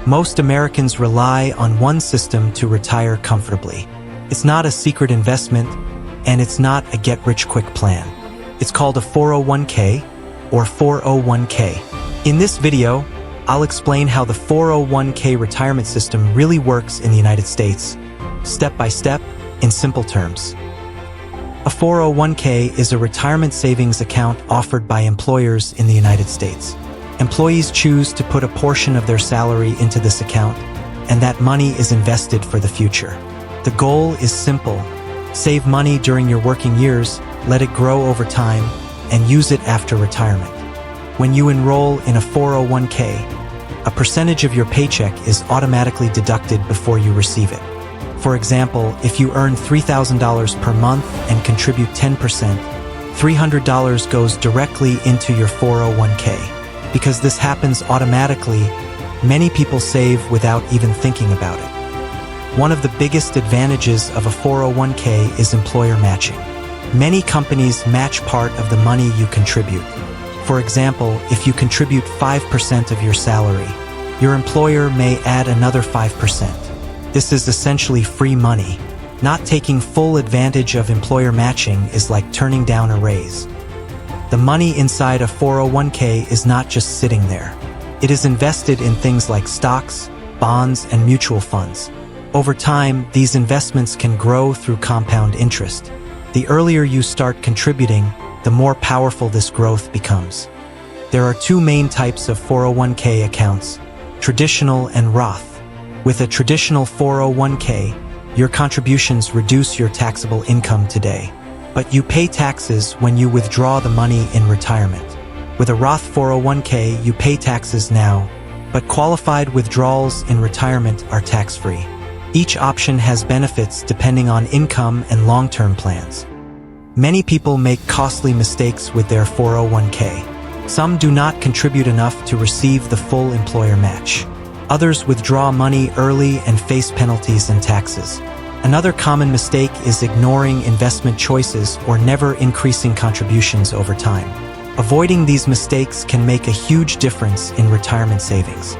Most Americans rely on one system to retire comfortably. It's not a secret investment, and it's not a get-rich-quick plan. It's called a 401k or 401k. In this video, I'll explain how the 401k retirement system really works in the United States, step by step, in simple terms. A 401k is a retirement savings account offered by employers in the United States. Employees choose to put a portion of their salary into this account, and that money is invested for the future. The goal is simple. Save money during your working years, let it grow over time, and use it after retirement. When you enroll in a 401k, a percentage of your paycheck is automatically deducted before you receive it. For example, if you earn $3,000 per month and contribute 10%, $300 goes directly into your 401k. Because this happens automatically, many people save without even thinking about it. One of the biggest advantages of a 401k is employer matching. Many companies match part of the money you contribute. For example, if you contribute 5% of your salary, your employer may add another 5%. This is essentially free money. Not taking full advantage of employer matching is like turning down a raise. The money inside a 401k is not just sitting there. It is invested in things like stocks, bonds, and mutual funds. Over time, these investments can grow through compound interest. The earlier you start contributing, the more powerful this growth becomes. There are two main types of 401k accounts, traditional and Roth. With a traditional 401k, your contributions reduce your taxable income today, but you pay taxes when you withdraw the money in retirement. With a Roth 401k, you pay taxes now, but qualified withdrawals in retirement are tax-free. Each option has benefits depending on income and long-term plans. Many people make costly mistakes with their 401k. Some do not contribute enough to receive the full employer match. Others withdraw money early and face penalties and taxes. Another common mistake is ignoring investment choices or never increasing contributions over time. Avoiding these mistakes can make a huge difference in retirement savings.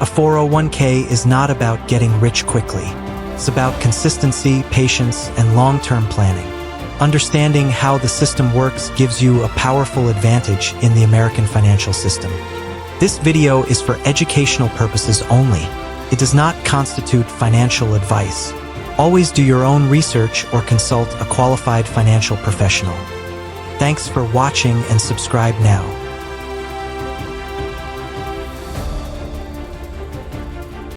A 401k is not about getting rich quickly. It's about consistency, patience, and long-term planning. Understanding how the system works gives you a powerful advantage in the American financial system. This video is for educational purposes only. It does not constitute financial advice. Always do your own research or consult a qualified financial professional. Thanks for watching and subscribe now.